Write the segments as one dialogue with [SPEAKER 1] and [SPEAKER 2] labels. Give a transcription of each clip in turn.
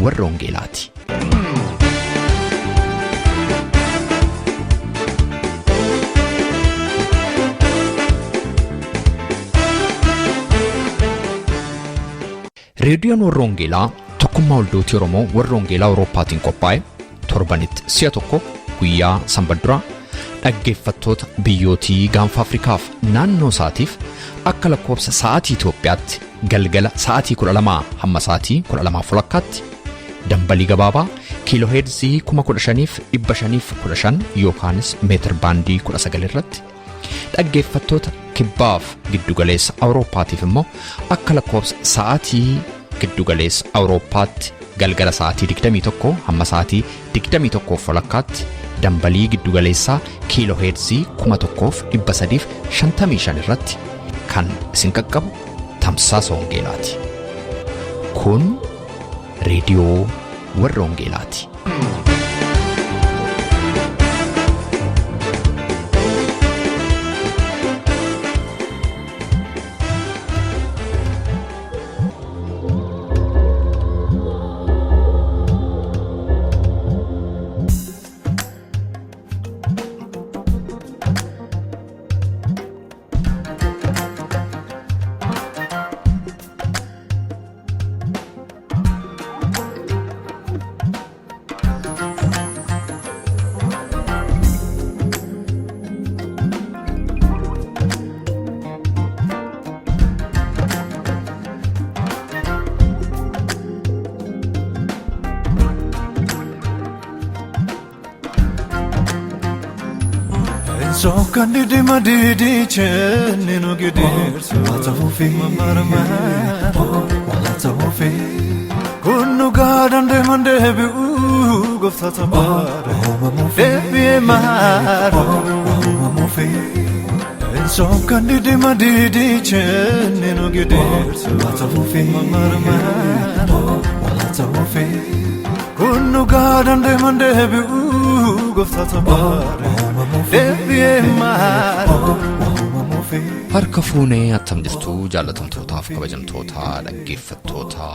[SPEAKER 1] warra Wangeelaati. Reediyoon warra Wangeelaa tokkummaa waldoota Oromoo warra Wangeelaa Awurooppaatiin qophaa'e torbanitti si'a tokko guyyaa Sanbata dhaggeeffattoota biyyootii gaanfa Afrikaaf naannoo isaatiif akka lakkoofsa sa'aatii Itoophiyaatti galgala sa'aatii 12 hamma sa'aatii 12:00tti dambalii gabaabaa kiilooheerzii 15,515 yookaanis meetir baandii 19 irratti dhaggeeffattoota kibbaaf giddugaleessa Awurooppaatiif immoo akka lakkoofsa sa'aatii giddugaleessa Awurooppaatti galgala sa'aatii 21 hamma sa'aatii 21:00tti dambalii giddugaleessaa kiilooheerzii 1,355 irratti kan isin qaqqabu tamsaasa Wangeelaati. Kun reediyoo warra Wangeelaati.
[SPEAKER 2] So candidi madidi chenne no gidir wata hofi marma wata hofi kunu gadan de mande bi gofta tabar debi mar hofi so candidi madidi chenne no gidir wata hofi marma wata hofi kunu gadan de mande bi gofta tabar
[SPEAKER 1] Harka fuunee attam jirtu jaalatamtootaaf kabajamtoota dhaggeeffattoota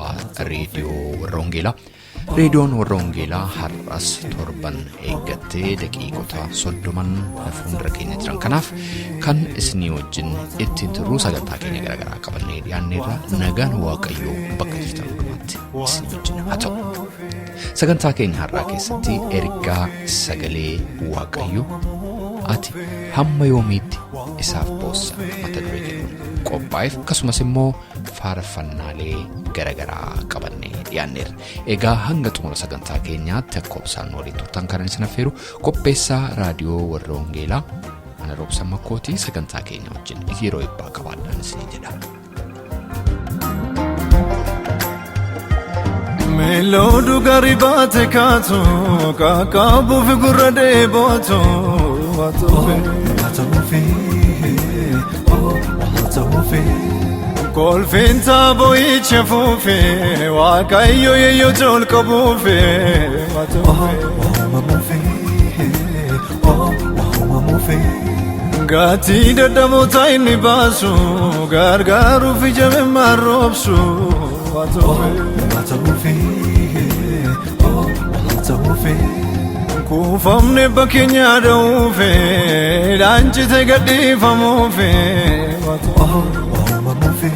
[SPEAKER 1] reediyoo warra Wangeelaa. Reediyoon warra Wangeelaa har'as torban eeggattee daqiiqota 30 fuuldura keenya jiran kanaaf kan isinii wajjin ittiin turruu sagantaa keenya garaagaraa qabannee dhiyaanneerra nagaan Waaqayyoo bakka jirtan hundumaatti isinii wajjin haa ta'u. Sagantaa keenya har'aa keessatti ergaa sagalee Waaqayyoo ati hamma yoomiitti isaaf boossa mata duree jedhuun qophaa'eef akkasumas immoo faarfannaalee garaagaraa qabannee dhiyaanneerra. Egaa hanga xumura sagantaa keenyaatti akka obsaan waliin turtan kan isin affeeru qopheessaa raadiyoo warra Wangeelaa ana Roobsan Makkootii sagantaa keenya wajjin yeroo eebbaa qabaadhaan isin jedha.
[SPEAKER 2] Melodu garibate kato kakabu figura de boto watofe kolfinta boiche fufe wakayo yeyo jol kabufe watofe gati dadamota inni basu gargaru fijame marobsu watofe kufamne bakenya daufe danchi te gadifamufe watofe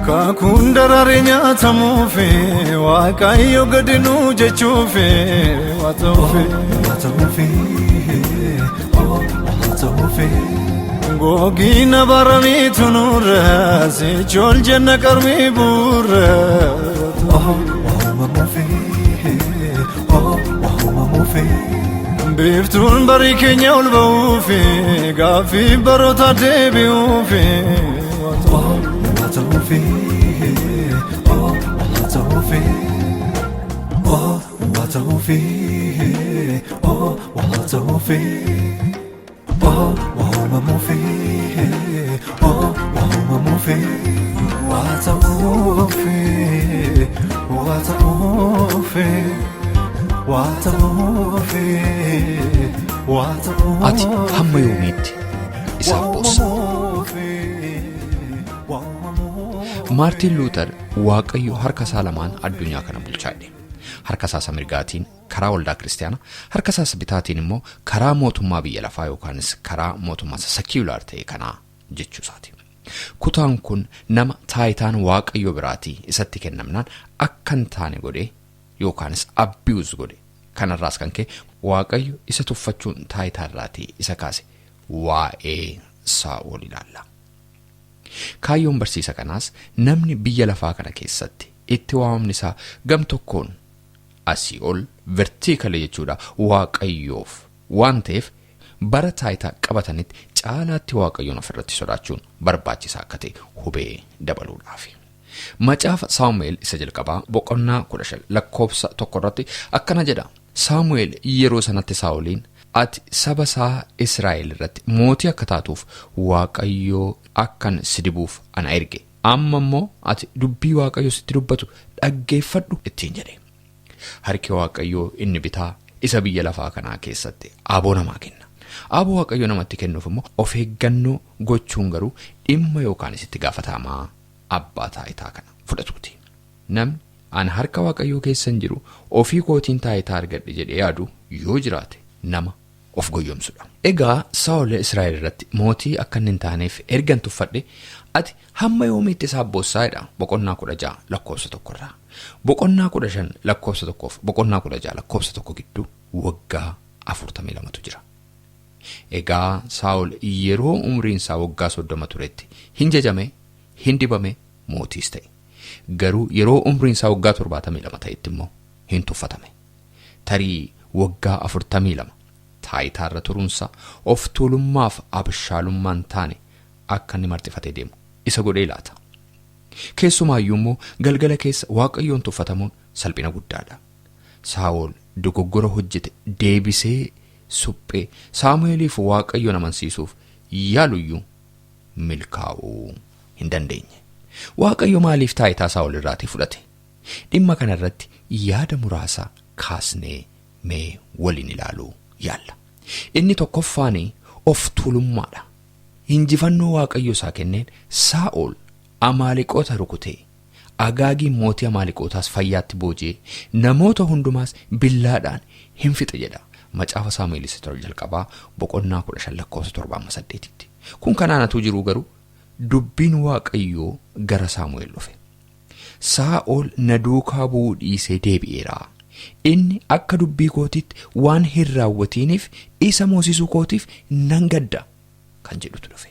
[SPEAKER 2] Kakundarare nyatamufe wakayo gadinu jechufe watofe gogina barami tunura se chol janna karmi burra Biiftuun barii keenya ol ba'uufi gaaffii baroota deebi'uufi waa ta'uufi waa ta'uufi waa ta'uufi waa ta'uufi waa uumamuufi waa uumamuufi waa ta'uufi waa ta'uufi.
[SPEAKER 1] Ati hamma yoomiitti isaaf boossa. Maartiin Luuter Waaqayyo harka isaa lamaan addunyaa kana bulchaadhe. Harka isaa mirgaatiin karaa waldaa kiristaanaa, harka isaa bitaatiin immoo karaa mootummaa biyya lafaa yookaanis karaa mootummaa sekiulaar ta'e kanaa jechuu isaati. Kutaan kun nama taayitaan Waaqayyo biraatii isatti kennamnaan akka hin taane godhee yookaanis abiyuus godhe. Kanarraas kan ka'e Waaqayyo isa tuffachuun taayitaa irraatii isa kaase waa'ee Saa'ol ilaalla. Kaayyoon barsiisa kanaas namni biyya lafaa kana keessatti itti waamamni isaa gam tokkoon asii ol vertiikalee jechuudha Waaqayyoof waan ta'eef bara taayitaa qabatanitti caalaatti Waaqayyoon ofirratti sodaachuun barbaachisaa akka ta'e hubee dabaluudhaafi. Macaafa Saamu'eel isa jalqabaa boqonnaa 15 lakkoofsa 1 irratti akkana jedha. Saamu'eel yeroo sanatti Saa'oliin ati saba isaa Israa'el irratti mootii akka taatuuf Waaqayyoo akkan si dibuuf ana erge. Amma immoo ati dubbii Waaqayyoo sitti dubbatu dhaggeeffadhu ittiin jedhe. Harki Waaqayyoo inni bitaa isa biyya lafaa kanaa keessatti aboo namaa kenna. Aboo Waaqayyoo namatti kennuuf immoo of eeggannoo gochuun garuu dhimma yookaanis itti gaafatamaa abbaa taayitaa kana fudhatuuti. Namni an harka Waaqayyoo keessa hin jiru ofii kootiin taayitaa argadhe jedhee yaadu yoo jiraate nama of goyyomsudha. Egaa Saa'ol Israa'el irratti mootii akka hin taaneef ergan tuffadhe ati hamma yoomiitti isaaf boossaa jedha boqonnaa 16 lakkoofsa 1 irraa. Boqonnaa 15 lakkoofsa 1 fi boqonnaa 16 lakkoofsa 1 gidduu waggaa 42tu jira. Egaa Saa'ol yeroo umriin isaa waggaa 30 turetti hin jajame hin dibame mootiis ta'e. Garuu yeroo umriin isaa waggaa 72 ta'etti immoo hin tuffatame. Tarii waggaa 42 taayitaarra turuunsa of tuulummaaf abshaalummaan taane akka inni marxifatee deemu isa godhee laata. Keessumaayyuu immoo galgala keessa Waaqayyoon tuffatamuun salphina guddaadha. Saa'ol dogoggora hojjete deebisee suphee Saamu'eeliif Waaqayyoon amansiisuuf yaaluyyuu milkaa'uu hin dandeenye. Waaqayyo maaliif taayitaa Saa'ol irraatii fudhate? Dhimma kana irratti yaada muraasa kaasnee mee waliin ilaaluu yaalla. Inni tokkoffaanii of tuulummaadha. Injifannoo Waaqayyo isaa kenneen Saa'ol Amaaleqoota rukutee Agaagii mootii Amaaleqootaas fayyaatti booji'ee namoota hundumaas billaadhaan hin fixe jedha. Macaafa Saamu'eel isa jalqabaa boqonnaa 15 lakkoofsa 7-8tti. Kun kanaanatu jiru garuu dubbiin Waaqayyoo gara Saamu'eel dhufe. Saa'ol na duukaa bu'uu dhiisee deebi'eera. Inni akka dubbii kootiitti waan hin raawwatiniif isa moosisuu kootiif nan gadda kan jedhutu dhufe.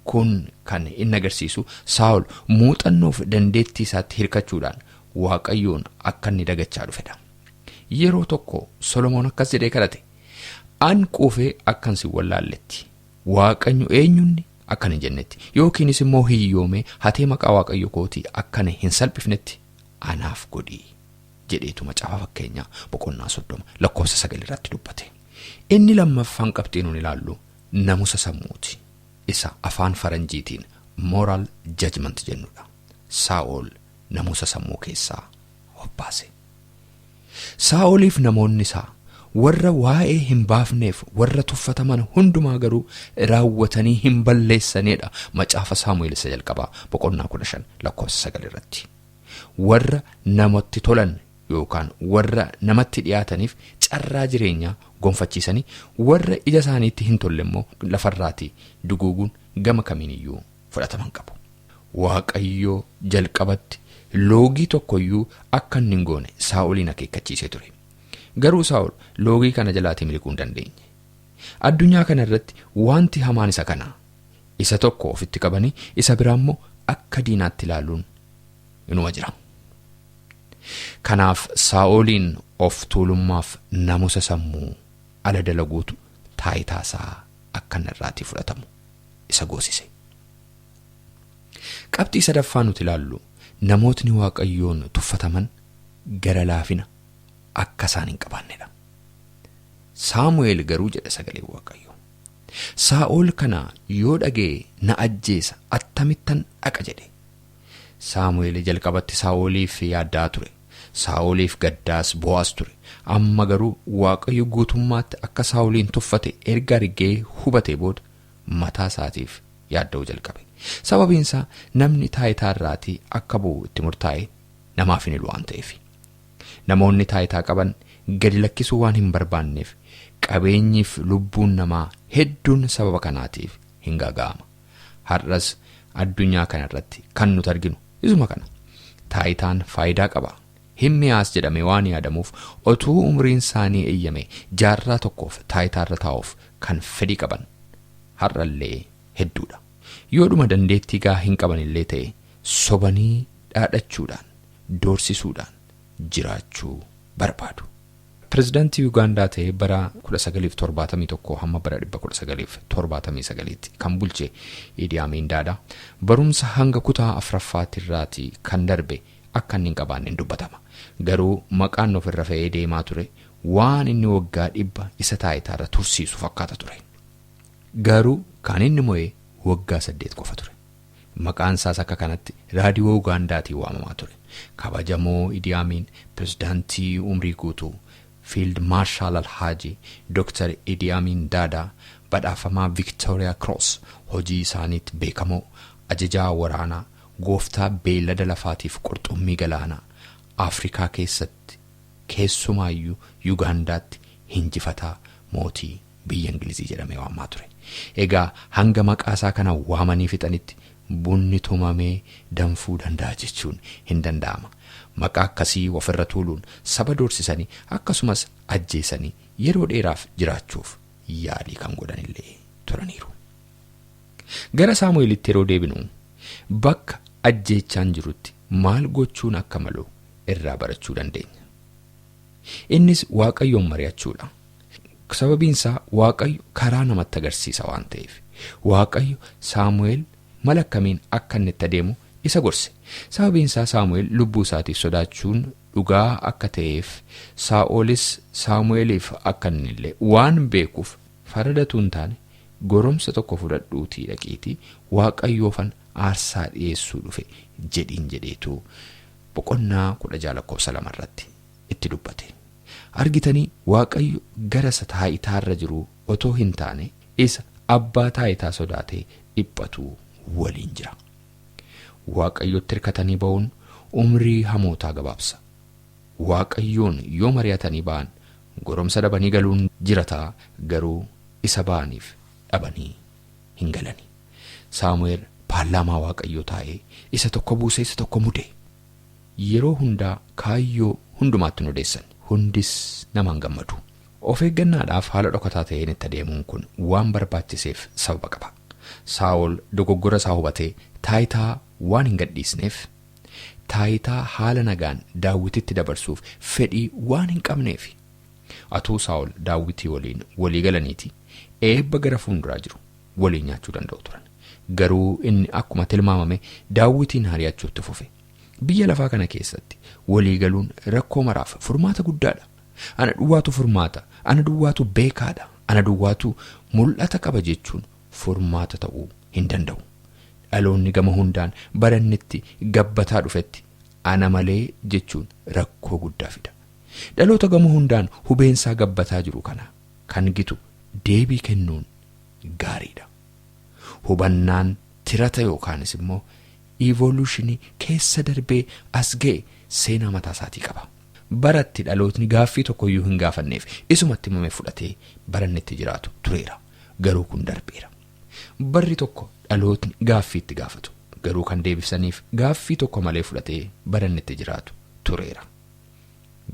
[SPEAKER 1] Kun kan inni agarsiisu Saa'ol muuxannoof dandeettii isaatti hirkachuudhaan Waaqayyoon akka inni dagachaa dhufedha. Yeroo tokko Solomoon akkas jedhee kadhate, an quufee akkan si wallaalletti Waaqayyo eenyunni akkan hin jennetti yookiinis immoo hiyyoomee hatee maqaa Waaqayyo kootii akkan hin salphifnetti anaaf godhii jedheetu macaafa fakkeenyaa boqonnaa 30 lakkoofsa 9 irratti dubbate. Inni lammaffaan qabxiinuun ilaallu namusa sammuuti. Isa afaan faranjiitiin moral judgment jennudha. Saa'ol namusa sammuu keessaa hobbaase. Saa'oliif namoonni isaa warra waa'ee hin baafneef warra tuffataman hundumaa garuu raawwatanii hin balleessanedha. Macaafa Saamu'eel isa jalqabaa boqonnaa 15 lakkoofsa 9 irratti. Warra namatti tolan yookaan warra namatti dhiyaataniif carraa jireenyaa gonfachiisanii warra ija isaaniitti hin tolle immoo lafarraatii duguuguun gama kamiiniyyuu fudhataman qabu. Waaqayyoo jalqabatti loogii tokkoyyuu akka hin goone Saa'oliin akeekkachiisee ture. Garuu Saa'ol loogii kana jalaatii miliquu hin dandeenye. Addunyaa kana irratti wanti hamaan isa kana. Isa tokko ofitti qabanii isa biraa immoo akka diinaatti ilaaluun inuma jira. Kanaaf Saa'oliin of tuulummaaf namusa sammuu ala dalaguutu taayitaasaa akka narraatii fudhatamu isa goosise. Qabxii sadaffaa nuti ilaallu namootni Waaqayyoon tuffataman gara laafina akka isaan hin qabaannedha. Saamu'eel garuu jedha sagalee Waaqayyoo, Saa'ol kana yoo dhagee na ajjeesa attamittan dhaqa jedhe. Saamu'eel jalqabatti Saa'oliif yaaddaa ture, Saa'oliif gaddaas bo'aas ture. Amma garuu Waaqayyo guutummaatti akka Saa'oliin tuffate erga argee hubatee booda mataa isaatiif yaadda'uu jalqabe. Sababiinsaa namni taayitaa irraatii akka bu'u itti murtaa'e namaaf hin ilu waan ta'eef. Namoonni taayitaa qaban gadi lakkisuu waan hin barbaanneef qabeenyiif lubbuun namaa hedduun sababa kanaatiif hin gaaga'ama. Har'as addunyaa kanarratti kan nuti arginu isuma kana. Taayitaan faayidaa qaba. Hin mi'aas jedhame waan yaadamuuf otuu umriin isaanii eeyyame jaarraa tokkoof taayitaarra taa'uuf kan fedhii qaban har'allee hedduudha. Yoodhuma dandeettii gaa hin qaban illee ta'e sobanii dhaadhachuudhaan doorsisuudhaan jiraachuu barbaadu. Pireezidaantii Yuugaandaa ta'ee bara 1971 hamma bara 1979 kan bulche Idi Amin Daadaa barumsa hanga kutaa 4ffaatirraatii kan darbe akka inni hin qabaanne dubbatama. Garuu maqaan ofirra fe'ee deemaa ture waan inni waggaa 100 isa taayitaarra tursiisu fakkaata ture. Garuu kan inni mo'ee waggaa 8 qofa ture. Maqaan isaas akka kanatti raadiyoo Ugaandaatiin waamamaa ture. Kabajamoo Idi Amin pireezidaantii umrii guutuu Fiild Maarshaal Alhaaji Dr. Idi Amin Daadaa badhaafamaa Victoria Cross hojii isaaniitti beekamoo ajajaa waraanaa gooftaa beellada lafaatiif qurxummii galaanaa Afrikaa keessatti keessumaayyuu Yuugaandaatti hinjifataa mootii biyya Ingilizii jedhamee waamamaa ture. Egaa hanga maqaasaa kana waamanii fixanitti bunni tumamee danfuu danda'a jechuun hin danda'ama. Maqaa akkasii ofirra tuuluun saba doorsisanii akkasumas ajjeesanii yeroo dheeraaf jiraachuuf yaalii kan godhanillee turaniiru. Gara Saamu'eelitti yeroo deebinu bakka ajjeechaan jirutti maal gochuun akka malu irraa barachuu dandeenya. Innis Waaqayyoon mari'achuudha. Sababiinsaa Waaqayyo karaa namatti agarsiisa waan ta'eef Waaqayyo Saamu'eel mala akkamiin akka inni itti adeemu isa gorse. Sababiinsaa Saamu'eel lubbuu isaatiif sodaachuun dhugaa akka ta'eef Saa'olis Saamu'eeliif akka innillee waan beekuuf faradatu hin taane goromsa tokko fudhadhuutii dhaqiitii Waaqayyoofan aarsaa dhiyeessuu dhufe jedhiin jedheetu boqonnaa 16:2 irratti itti dubbate. Argitanii Waaqayyo gara isa taayitaarra jiru otoo hin taane isa abbaa taayitaa sodaatee dhiphatu waliin jira. Waaqayyotti hirkatanii ba'uun umrii hamootaa gabaabsa. Waaqayyoon yoo mari'atanii ba'an goromsa dhabanii galuun jirataa garuu isa ba'aniif dhabanii hin galani. Saamu'eel paarlaamaa Waaqayyoo taa'ee isa tokko buusee isa tokko mude. Yeroo hundaa kaayyoo hundumaatti odeessan hundis namaan gammadu. Of eeggannaadhaaf haala dhokataa ta'een itti adeemuun kun waan barbaachiseef sababa qaba. Saa'ol dogoggora isaa hubatee taayitaa waan hin gadhiisneef taayitaa haala nagaan Daawititti dabarsuuf fedhii waan hin qabneef atuu Saa'ol Daawitii waliin walii galaniiti eebba gara fuulduraa jiru waliin nyaachuu danda'u turan. Garuu inni akkuma tilmaamame Daawitiin hari'achuutti fufe. Biyya lafaa kana keessatti walii galuun rakkoo maraaf furmaata guddaadha. Ana duwwaatu furmaata, ana duwwaatu beekaadha, ana duwwaatu mul'ata qaba jechuun furmaata ta'uu hin danda'u. Dhaloonni gama hundaan barannitti gabbataa dhufetti ana malee jechuun rakkoo guddaa fida. Dhaloota gama hundaan hubeensaa gabbataa jiru kana kan gitu deebii kennuun gaariidha. Hubannaan tirata yookaanis immoo evolutionii keessa darbee as ga'e seenaa mataa isaatii qaba. Baratti dhalootni gaaffii tokkoyyuu hin gaafanneef isumatti himame fudhatee barannitti jiraatu tureera. Garuu kun darbeera. Barri tokko dhalootni gaaffii itti gaafatu. Garuu kan deebisaniif gaaffii tokko malee fudhatee barannitti jiraatu tureera.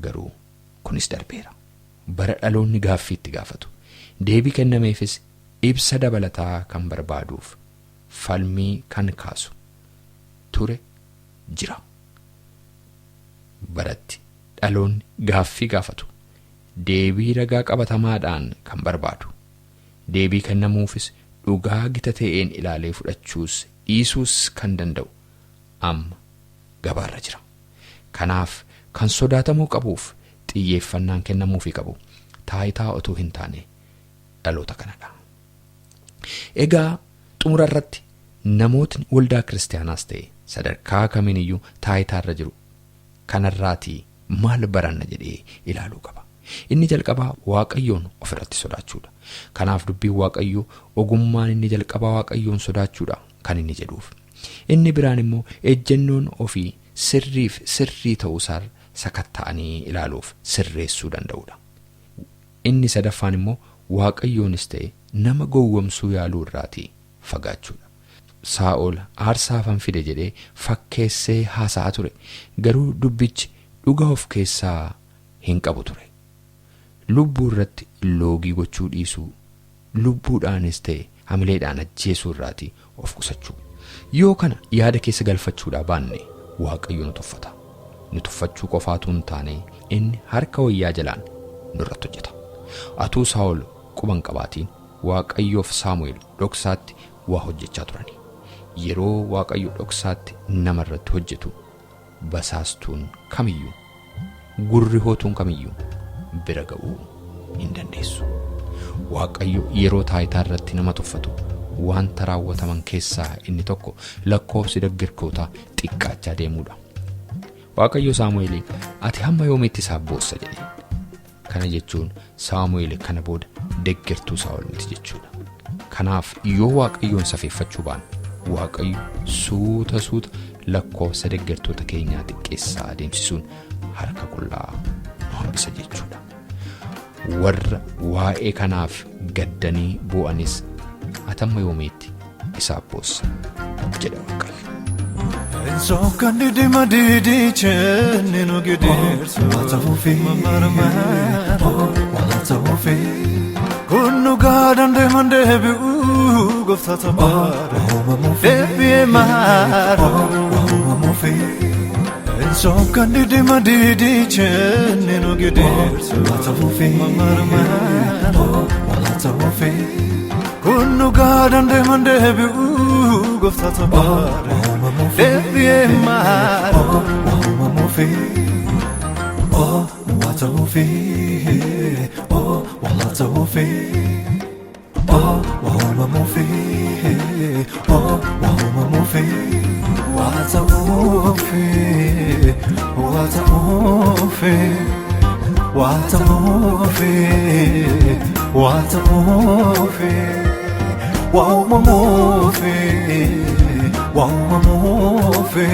[SPEAKER 1] Garuu kunis darbeera. Bara dhaloonni gaaffii itti gaafatu. Deebii kennameefis ibsa dabalataa kan barbaaduuf falmii kan kaasu ture jira. Baratti dhaloonni gaaffii gaafatu. deebii ragaa qabatamaadhaan kan barbaadu, deebii kennamuufis dhugaa gita ta'een ilaalee fudhachuus dhiisuus kan danda'u amma gabaarra jira. Kanaaf kan sodaatamuu qabuuf xiyyeeffannaan kennamuufii qabu taayitaa otoo hin taane dhaloota kanadha. Egaa xumura irratti namootni waldaa kiristaanaas ta'e sadarkaa kamiiniyyuu taayitaarra jiru kanarraatii maal baranna jedhee ilaaluu qaba. Inni jalqabaa Waaqayyoon ofirratti sodaachuudha. Kanaaf dubbiin Waaqayyoo ogummaan inni jalqabaa Waaqayyoon sodaachuudha kan inni jedhuuf. Inni biraan immoo ejjennoon ofii sirrii ta'uusaa sakatta'anii ilaaluuf sirreessuu danda'uudha. Inni sadaffaan immoo Waaqayyoonis ta'e nama gowwomsuu yaaluu irraatii fagaachuudha. Saa'ol aarsaafan fide jedhee fakkeessee haasa'aa ture, garuu dubbichi dhugaa of keessaa hin qabu ture. Lubbuu irratti loogii gochuu dhiisuu, lubbuudhaanis ta'e hamileedhaan ajjeesuu irraatii of qusachuu. Yoo kana yaada keessa galfachuudhaa baanne Waaqayyo nu tuffata. Nu tuffachuu qofaatu hin taane inni harka wayyaa jalaan nurratti hojjeta. Atuu Saa'ol quban qabaatiin Waaqayyoof Saamu'eel dhoksaatti waa hojjechaa turani. Yeroo Waaqayyo dhoksaatti nama irratti hojjetu basaastuun kamiyyuu, gurri hootuun kamiyyuu bira ga'uu hin dandeessu. Waaqayyo yeroo taayitaa irratti nama tuffatu wanta raawwataman keessaa inni tokko lakkoofsi deeggartootaa xiqqaachaa deemuudha. Waaqayyo Saamu'eeliin ati hamma yoomiitti isaaf boossa jedhe. Kana jechuun Saamu'eel kana booda deeggartuu Saa'ol miti jechuudha. Kanaaf yoo Waaqayyoon safeeffachuu baanne Waaqayyo suuta lakkoofsa deeggartoota keenyaa xiqqeessaa adeemsisuun harka qullaa nu hambisa jechuudha. Warra waa'ee kanaaf gaddanii bu'anis atamma yoomiitti isaaf boossa jedha Waaqayyo.
[SPEAKER 2] Sokkan didima didichen no gidirsu watafufi mamarama watafufi kunu gadan de mandebi goftata mara debi mara wamufi. Sokkan didima didichen no gidirsu watafufi mamarama watafufi kunu gadan de mandebi goftata mara debi mara wamufi. Oh watafufi, oh watafufi, oh wamufi, oh wamufi, watafufi, watafufi, watafufi, watafufi, wamufi, wamufi,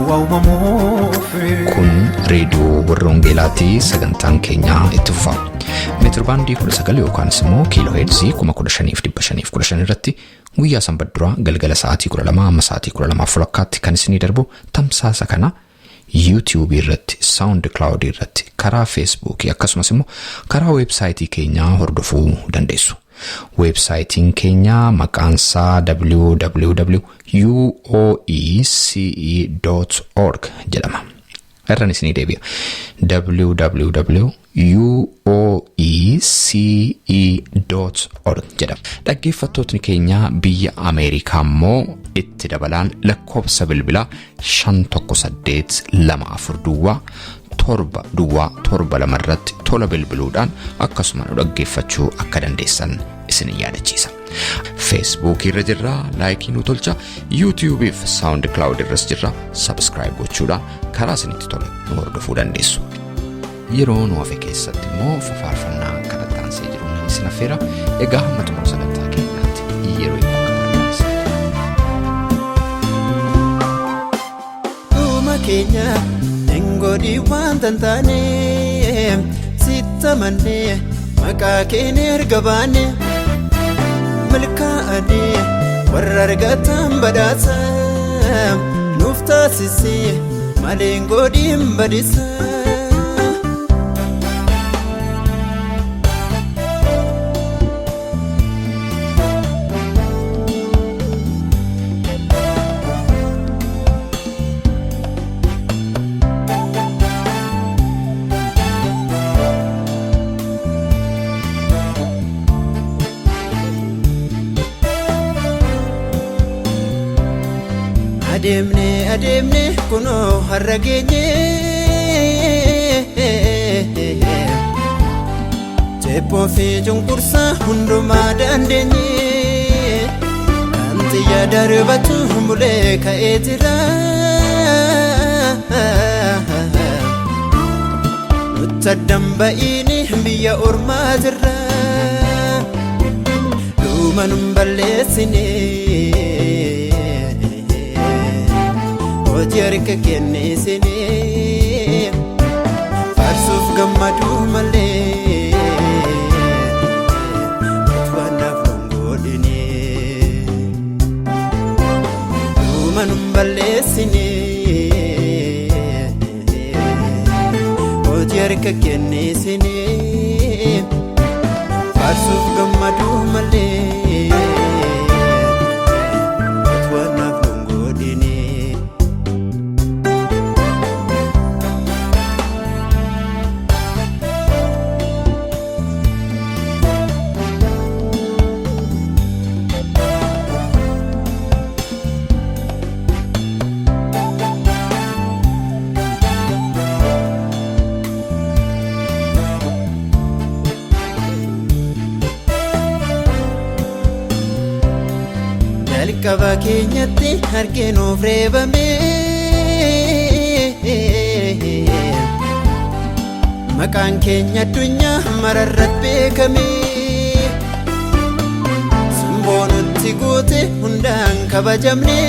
[SPEAKER 2] wamufi.
[SPEAKER 1] Kun reediyoo warra Hongeelaatii sagantaan keenyaa itti fufa. Meetirbaandii 19 yookaanis immoo kiiloo heerzii 15,515 irratti guyyaa sanbadduraa galgala sa'aatii 12 amma sa'aatii 12:00 kan isinii darbu tamsaasa kana YouTube irratti, SoundCloud irratti, karaa Facebook akkasumas immoo karaa websaayitii keenyaa hordofuu dandeessu. Websaayitiin keenya maqaansaa www.uoece.org jedhama. Irraan isinii deebi'a. www.uoece.org jedhama. Dhaggeeffattootni keenya biyya Ameerikaa immoo itti dabalaan lakkoofsa bilbilaa 51824 7 irratti tola bilbiluudhaan akkasuma nu dhaggeeffachuu akka dandeessan isin yaadachiisa. Facebook irra jirra, like nu tolcha, YouTube fi SoundCloud irras jirra, subscribe gochuudhaan karaa isinitti tole nu hordofuu dandeessu. Yeroo nu hafe keessatti immoo faarfannaa kadhataan see jiru isin affeera. Egaa hamma xumura sagantaa keenyaatti yeroo eebbaa qabaadha.
[SPEAKER 3] Keenya engodi wantan taane sitamane maqaa keenya ergabaane malkaane warra argatan badhaasa nuuf taasise malee engodiin badisa. adeemne kunoo har'a geenye Jebboo fi cunqursaa hundumaa dandeenye kan xiyyaa darbatu bulee ka'ee jira nutti addan ba'iini biyya ormaa jirra dhuma nun balleessine hojii harka kenneessine faarsuuf gammaduu malee Manum balleessine hojii harka kenneessine faarsuuf gammaduu malee waan naaf hin godhine Jalqaba keenyatti harkeenuuf reebame maqaan keenya addunyaa mararratti beekame simboo nutti goote hundaan kabajamne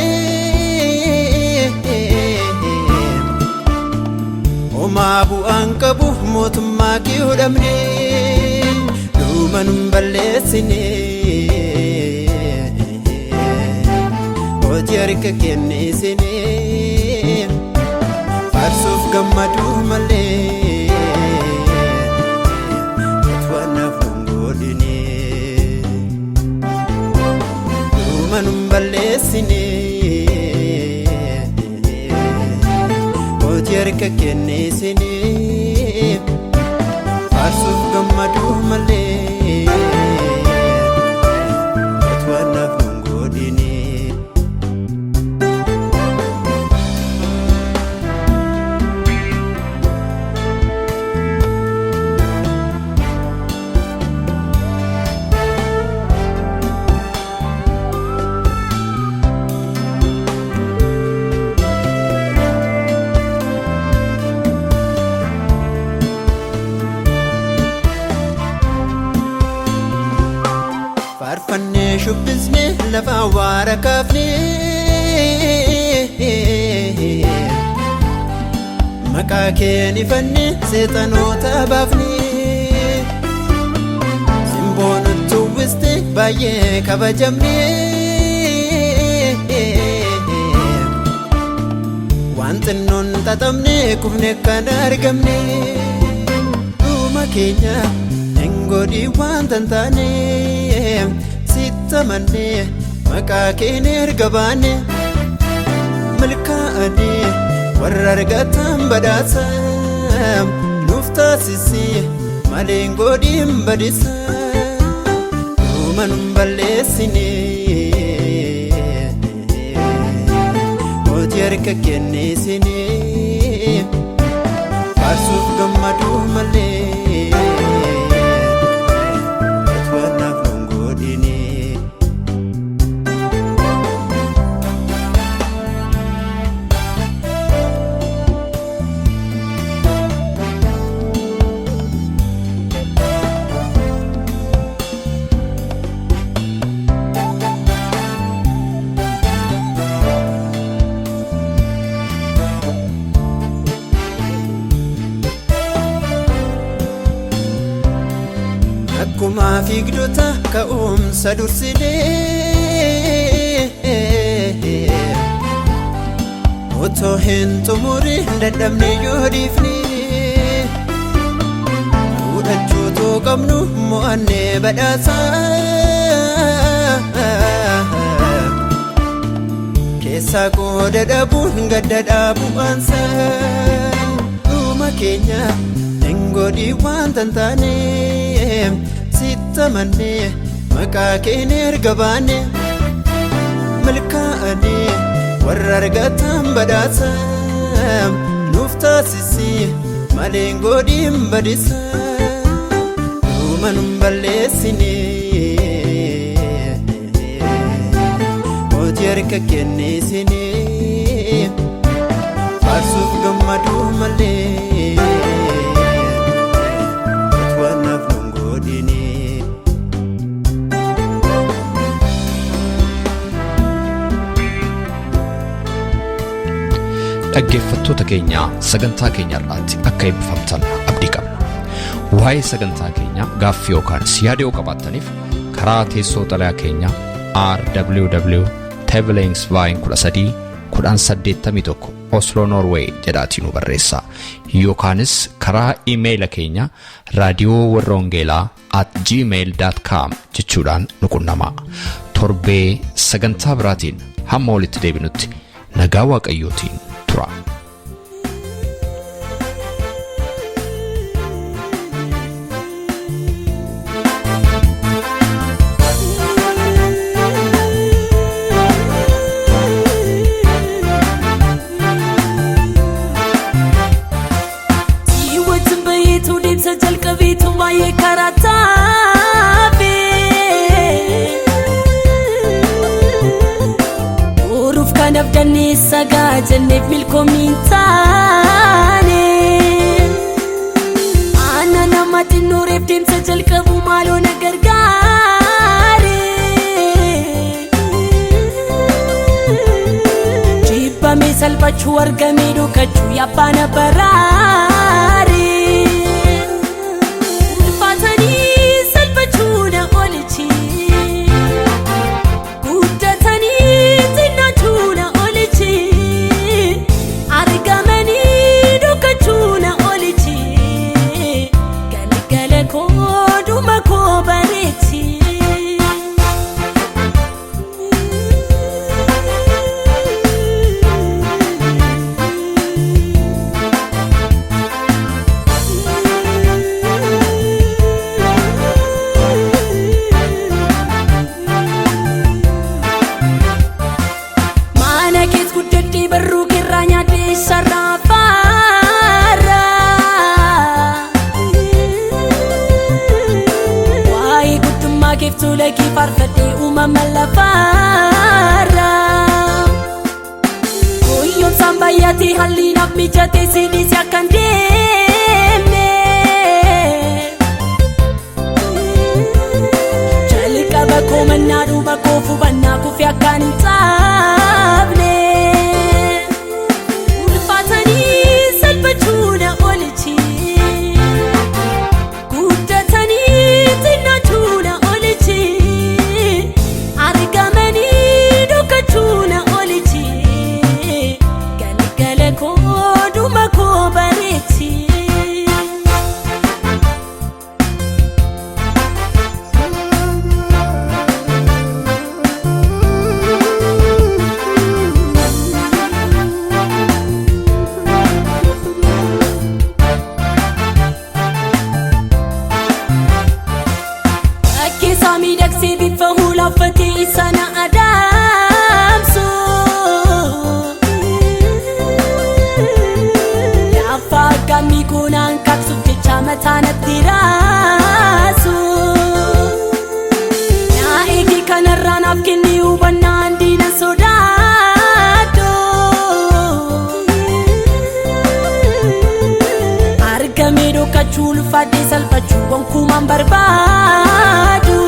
[SPEAKER 3] homaa bu'aan qabu mootummaa kee hodhamne dhuma nun balleessine hojii harka kenneessine faarsuuf gammaduu malee waan naaf hin godhine dhuma nun balleessine hojii harka kenneessine faarsuuf gammaduu malee waan naaf hin godhine Faarfannee shubbisne lafa awwaara kaafne maqaa kee nifanne seexanoota baafne simboo nutti uwwiste baay'ee kabajamne waan xinnoon xaxamne kufne kan argamne dhuma keenya hin godhi waan tantaane sitta manne maqaa keen erga baane milkaa'ane warra argatan badhaasa nuuf taasisi malee hin godhin badisa dhuma nun balleessine hojii harka kenneessine faarsuuf gammaduu malee waan naaf hin godhine akkuma fiigdota ka'umsa dursine otoo hin xumurin dadhabne yoo dhiifne fudhachuu too qabnu mo'annee badhaasa keessaa qooda dhabuun gadda dhaabu'aansa dhuma keenya hin godhi waan tantaane sitta manne maqaa keen erga baane milkaa'ane warra argatan badhaasa nuuf taasisi malee godhin badisa dhumanum balleessine hojii harka kennisine faarsuuf gammaduu malee utwaanaaf nun godhine.
[SPEAKER 1] dhaggeeffattoota keenya sagantaa keenya irratti akka eebbifamtan abdii qabna. Waa'ee sagantaa keenya gaaffii yookaan yaada yoo qabaattaniif karaa teessoo xalayaa keenya rwv@tevelingsvine13 Oslo Norway jedhaatiin nu barreessaa yookaanis karaa iimeeyila keenya raadiyoowarrawangeelaa@gmail.com jechuudhaan nu qunnamaa. Torbee sagantaa biraatiin hamma walitti deebinutti nagaa waaqayyootiin tura.
[SPEAKER 4] Nafdani saga jannef milkomin taane ana namati nureef deemsa jalqabu maaloo na gargaare jibbame salphachuu argamee dhokachuu yabbaana baraare ulfaatanii salphachuu na oolchi Lagi farfadhe uumama lafaarra Guyyoon sambayyaati haalli naaf mijate sinis akkan deemne jalqaba koo mannaa dhuma koo fubannaa kufi akkan hin taabne ulfaatanii salphachuu na oolchi sana adamsu lafa kami kunaan kaksuuf jecha mataanatti raasu naa eegi kanarraa naaf kenni hubannaan diina sodaadhu argamee dhokachuu ulfaadhee salphachuu gonkumaan barbaadu